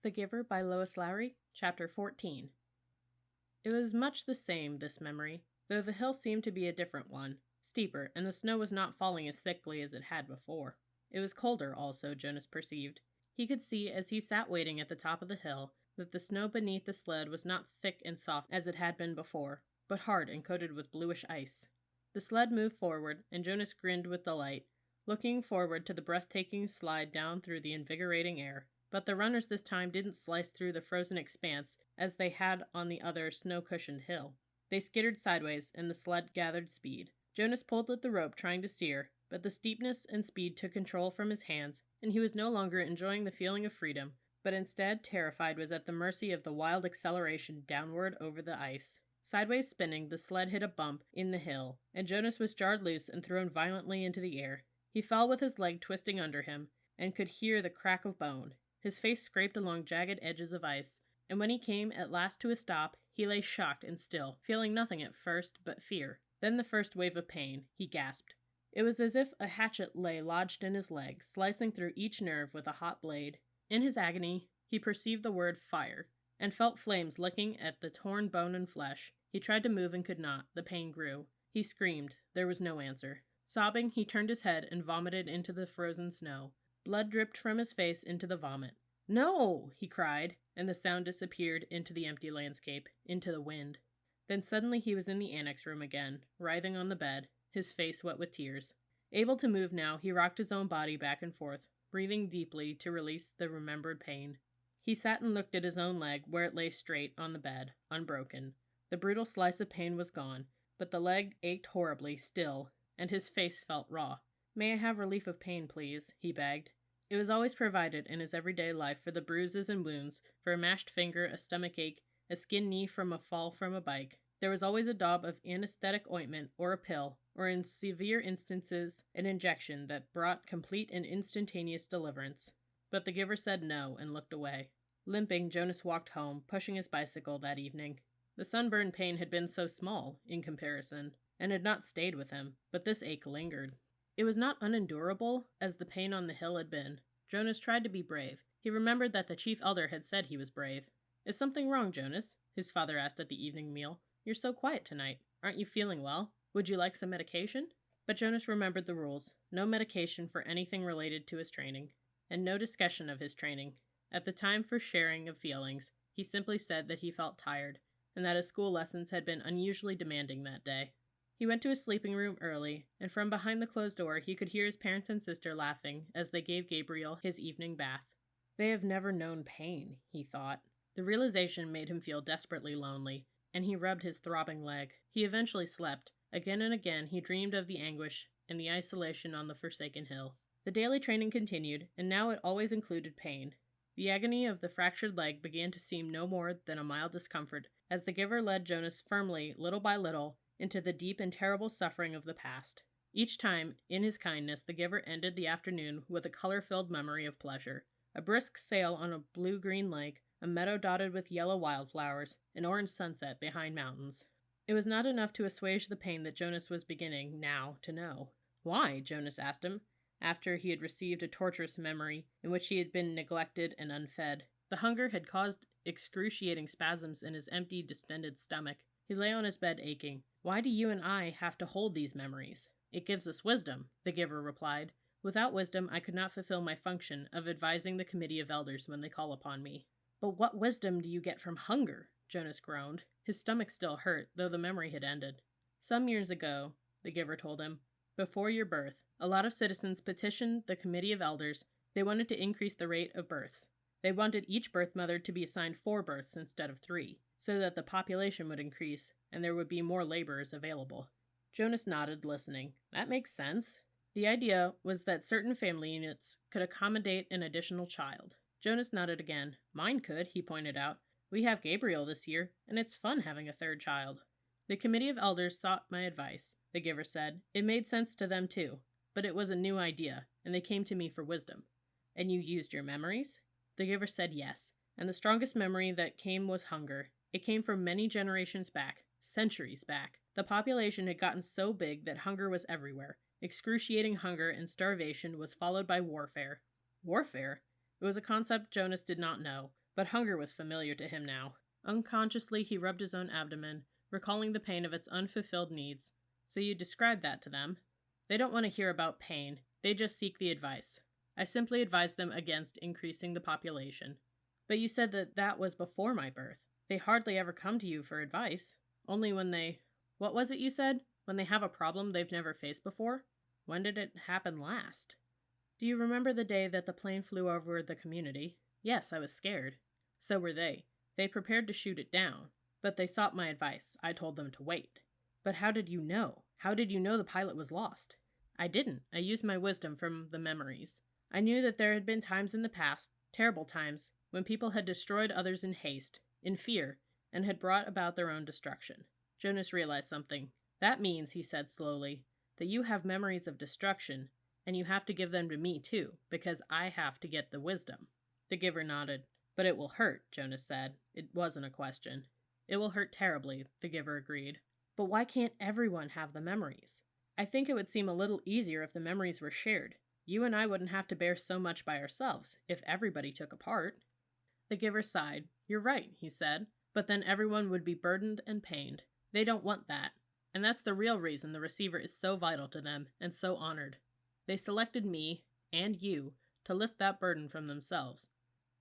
The Giver by Lois Lowry, Chapter 14. It was much the same, this memory, though the hill seemed to be a different one, steeper, and the snow was not falling as thickly as it had before. It was colder, also, Jonas perceived. He could see, as he sat waiting at the top of the hill, that the snow beneath the sled was not thick and soft as it had been before, but hard and coated with bluish ice. The sled moved forward, and Jonas grinned with delight, looking forward to the breathtaking slide down through the invigorating air. But the runners this time didn't slice through the frozen expanse as they had on the other snow-cushioned hill. They skittered sideways, and the sled gathered speed. Jonas pulled at the rope, trying to steer, but the steepness and speed took control from his hands, and he was no longer enjoying the feeling of freedom, but instead terrified was at the mercy of the wild acceleration downward over the ice. Sideways spinning, the sled hit a bump in the hill, and Jonas was jarred loose and thrown violently into the air. He fell with his leg twisting under him, and could hear the crack of bone. His face scraped along jagged edges of ice, and when he came at last to a stop, he lay shocked and still, feeling nothing at first but fear. Then the first wave of pain. He gasped. It was as if a hatchet lay lodged in his leg, slicing through each nerve with a hot blade. In his agony, he perceived the word fire, and felt flames licking at the torn bone and flesh. He tried to move and could not. The pain grew. He screamed. There was no answer. Sobbing, he turned his head and vomited into the frozen snow. Blood dripped from his face into the vomit. "No!" he cried, and the sound disappeared into the empty landscape, into the wind. Then suddenly he was in the annex room again, writhing on the bed, his face wet with tears. Able to move now, he rocked his own body back and forth, breathing deeply to release the remembered pain. He sat and looked at his own leg, where it lay straight on the bed, unbroken. The brutal slice of pain was gone, but the leg ached horribly still, and his face felt raw. "May I have relief of pain, please?" he begged. It was always provided in his everyday life for the bruises and wounds, for a mashed finger, a stomach ache, a skinned knee from a fall from a bike. There was always a daub of anesthetic ointment, or a pill, or in severe instances, an injection that brought complete and instantaneous deliverance. But the giver said no and looked away. Limping, Jonas walked home, pushing his bicycle that evening. The sunburn pain had been so small, in comparison, and had not stayed with him, but this ache lingered. It was not unendurable as the pain on the hill had been. Jonas tried to be brave. He remembered that the chief elder had said he was brave. "Is something wrong, Jonas?" his father asked at the evening meal. "You're so quiet tonight. Aren't you feeling well? Would you like some medication?" But Jonas remembered the rules. No medication for anything related to his training, and no discussion of his training. At the time for sharing of feelings, he simply said that he felt tired, and that his school lessons had been unusually demanding that day. He went to his sleeping room early, and from behind the closed door he could hear his parents and sister laughing as they gave Gabriel his evening bath. They have never known pain, he thought. The realization made him feel desperately lonely, and he rubbed his throbbing leg. He eventually slept. Again and again he dreamed of the anguish and the isolation on the forsaken hill. The daily training continued, and now it always included pain. The agony of the fractured leg began to seem no more than a mild discomfort, as the giver led Jonas firmly, little by little, into the deep and terrible suffering of the past. Each time, in his kindness, the giver ended the afternoon with a color-filled memory of pleasure. A brisk sail on a blue-green lake, a meadow dotted with yellow wildflowers, an orange sunset behind mountains. It was not enough to assuage the pain that Jonas was beginning, now, to know. "Why?" Jonas asked him, after he had received a torturous memory in which he had been neglected and unfed. The hunger had caused excruciating spasms in his empty, distended stomach. He lay on his bed aching. "Why do you and I have to hold these memories?" "It gives us wisdom," the giver replied. "Without wisdom, I could not fulfill my function of advising the committee of elders when they call upon me." "But what wisdom do you get from hunger?" Jonas groaned. His stomach still hurt, though the memory had ended. "Some years ago," the giver told him, "before your birth, a lot of citizens petitioned the committee of elders. They wanted to increase the rate of births. They wanted each birth mother to be assigned 4 births instead of 3, so that the population would increase and there would be more laborers available." Jonas nodded, listening. "That makes sense." The idea was that certain family units could accommodate an additional child. Jonas nodded again. "Mine could," he pointed out. "We have Gabriel this year, and it's fun having a 3rd child." "The committee of elders thought my advice," the giver said. "It made sense to them too, but it was a new idea, and they came to me for wisdom." "And you used your memories?" The giver said yes, and the strongest memory that came was hunger. It came from many generations back, centuries back. The population had gotten so big that hunger was everywhere. Excruciating hunger and starvation was followed by warfare. Warfare? It was a concept Jonas did not know, But hunger was familiar to him now. Unconsciously, he rubbed his own abdomen, recalling the pain of its unfulfilled needs. So you described that to them? They don't want to hear about pain. They just seek the advice. I simply advised them against increasing the population. But you said that was before my birth. They hardly ever come to you for advice. Only when they... What was it you said? When they have a problem they've never faced before? When did it happen last? Do you remember the day that the plane flew over the community? Yes, I was scared. So were they. They prepared to shoot it down. But they sought my advice. I told them to wait. But how did you know? How did you know the pilot was lost? I didn't. I used my wisdom from the memories. I knew that there had been times in the past, terrible times, when people had destroyed others in haste, in fear, and had brought about their own destruction. Jonas realized something. That means, he said slowly, that you have memories of destruction, and you have to give them to me too, because I have to get the wisdom. The giver nodded. But it will hurt, Jonas said. It wasn't a question. It will hurt terribly, the giver agreed. But why can't everyone have the memories? I think it would seem a little easier if the memories were shared. You and I wouldn't have to bear so much by ourselves if everybody took a part. The giver sighed. You're right, he said. But then everyone would be burdened and pained. They don't want that. And that's the real reason the receiver is so vital to them and so honored. They selected me, and you, to lift that burden from themselves.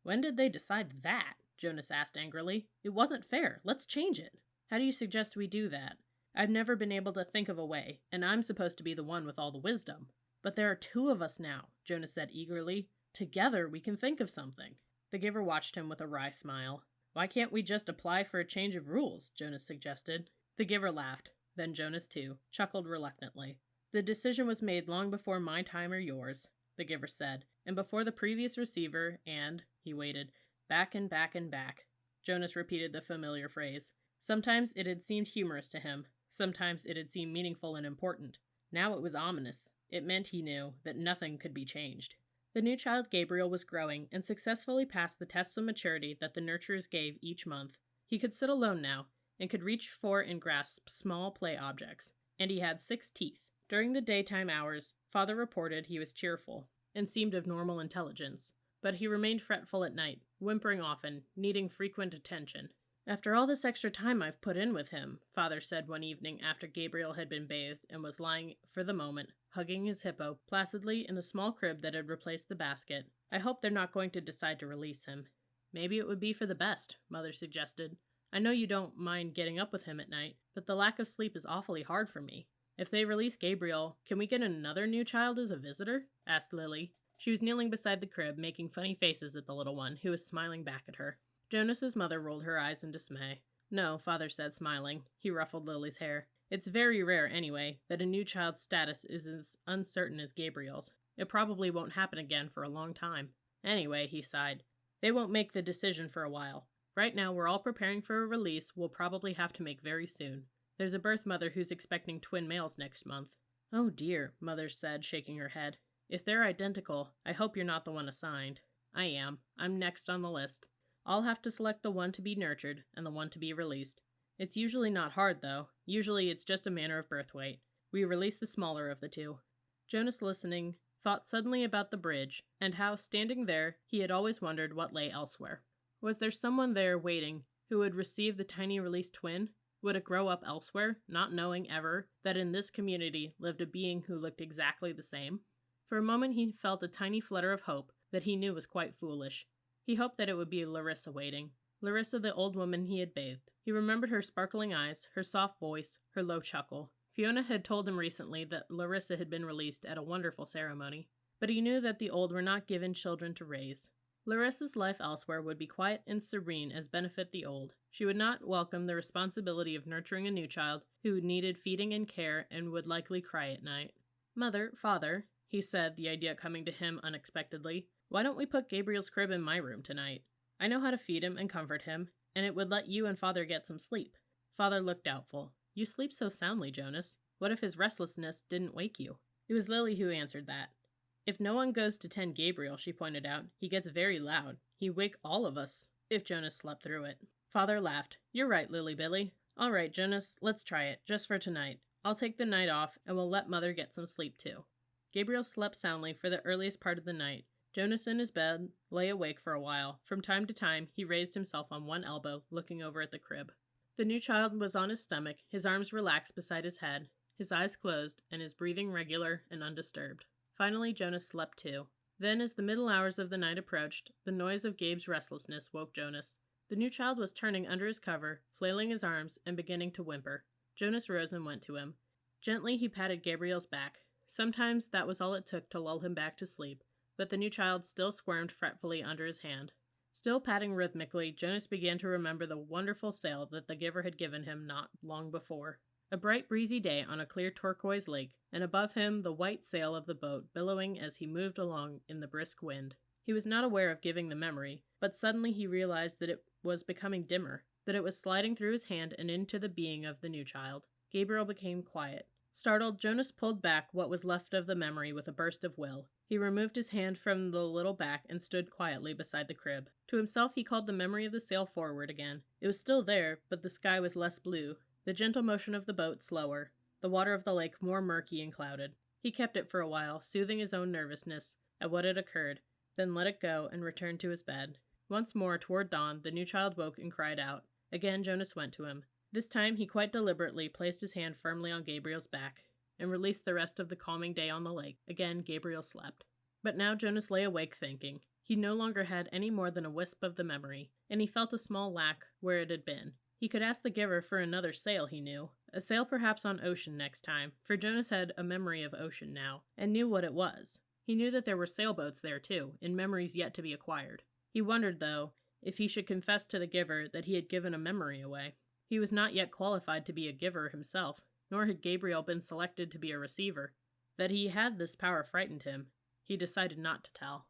When did they decide that? Jonas asked angrily. It wasn't fair. Let's change it. How do you suggest we do that? I've never been able to think of a way, and I'm supposed to be the one with all the wisdom. But there are two of us now, Jonas said eagerly. Together we can think of something. The giver watched him with a wry smile. Why can't we just apply for a change of rules? Jonas suggested. The giver laughed. Then Jonas, too, chuckled reluctantly. The decision was made long before my time or yours, the giver said, and before the previous receiver, and, he waited, back and back and back. Jonas repeated the familiar phrase. Sometimes it had seemed humorous to him. Sometimes it had seemed meaningful and important. Now it was ominous. It meant, he knew, that nothing could be changed. The new child Gabriel was growing and successfully passed the tests of maturity that the nurturers gave each month. He could sit alone now, and could reach for and grasp small play objects. And he had 6 teeth. During the daytime hours, Father reported he was cheerful and seemed of normal intelligence, but he remained fretful at night, whimpering often, needing frequent attention. After all this extra time I've put in with him, Father said one evening after Gabriel had been bathed and was lying, for the moment, hugging his hippo placidly in the small crib that had replaced the basket. I hope they're not going to decide to release him. Maybe it would be for the best, Mother suggested. I know you don't mind getting up with him at night, but the lack of sleep is awfully hard for me. If they release Gabriel, can we get another new child as a visitor? Asked Lily. She was kneeling beside the crib, making funny faces at the little one, who was smiling back at her. Jonas's mother rolled her eyes in dismay. No, Father said, smiling. He ruffled Lily's hair. It's very rare, anyway, that a new child's status is as uncertain as Gabriel's. It probably won't happen again for a long time. Anyway, he sighed, they won't make the decision for a while. Right now, we're all preparing for a release we'll probably have to make very soon. There's a birth mother who's expecting twin males next month. Oh dear, Mother said, shaking her head. If they're identical, I hope you're not the one assigned. I am. I'm next on the list. I'll have to select the one to be nurtured and the one to be released. It's usually not hard, though. Usually it's just a matter of birth weight. We release the smaller of the two. Jonas, listening, thought suddenly about the bridge, and how, standing there, he had always wondered what lay elsewhere. Was there someone there waiting who would receive the tiny released twin? Would it grow up elsewhere, not knowing ever that in this community lived a being who looked exactly the same? For a moment he felt a tiny flutter of hope that he knew was quite foolish. He hoped that it would be Larissa waiting. Larissa, the old woman he had bathed. He remembered her sparkling eyes, her soft voice, her low chuckle. Fiona had told him recently that Larissa had been released at a wonderful ceremony, but he knew that the old were not given children to raise. Larissa's life elsewhere would be quiet and serene as benefit the old. She would not welcome the responsibility of nurturing a new child who needed feeding and care and would likely cry at night. Mother, Father, he said, the idea coming to him unexpectedly, why don't we put Gabriel's crib in my room tonight? I know how to feed him and comfort him, and it would let you and Father get some sleep. Father looked doubtful. You sleep so soundly, Jonas. What if his restlessness didn't wake you? It was Lily who answered that. If no one goes to tend Gabriel, she pointed out, he gets very loud. He'd wake all of us, if Jonas slept through it. Father laughed. You're right, Lily Billy. All right, Jonas, let's try it, just for tonight. I'll take the night off, and we'll let Mother get some sleep, too. Gabriel slept soundly for the earliest part of the night. Jonas in his bed lay awake for a while. From time to time, he raised himself on one elbow, looking over at the crib. The new child was on his stomach, his arms relaxed beside his head, his eyes closed, and his breathing regular and undisturbed. Finally, Jonas slept too. Then, as the middle hours of the night approached, the noise of Gabe's restlessness woke Jonas. The new child was turning under his cover, flailing his arms, and beginning to whimper. Jonas rose and went to him. Gently, he patted Gabriel's back. Sometimes that was all it took to lull him back to sleep, but the new child still squirmed fretfully under his hand. Still patting rhythmically, Jonas began to remember the wonderful sail that the giver had given him not long before. A bright breezy day on a clear turquoise lake, and above him the white sail of the boat billowing as he moved along in the brisk wind. He was not aware of giving the memory, but suddenly he realized that it was becoming dimmer, that it was sliding through his hand and into the being of the new child. Gabriel became quiet. Startled, Jonas pulled back what was left of the memory with a burst of will. He removed his hand from the little back and stood quietly beside the crib. To himself he called the memory of the sail forward again. It was still there, but the sky was less blue, the gentle motion of the boat slower, the water of the lake more murky and clouded. He kept it for a while, soothing his own nervousness at what had occurred, then let it go and returned to his bed. Once more, toward dawn, the new child woke and cried out. Again Jonas went to him. This time he quite deliberately placed his hand firmly on Gabriel's back and released the rest of the calming day on the lake. Again Gabriel slept. But now Jonas lay awake thinking. He no longer had any more than a wisp of the memory, and he felt a small lack where it had been. He could ask the giver for another sail, he knew. A sail perhaps on ocean next time, for Jonas had a memory of ocean now, and knew what it was. He knew that there were sailboats there too, in memories yet to be acquired. He wondered, though, if he should confess to the giver that he had given a memory away. He was not yet qualified to be a giver himself, nor had Gabriel been selected to be a receiver. That he had this power frightened him. He decided not to tell.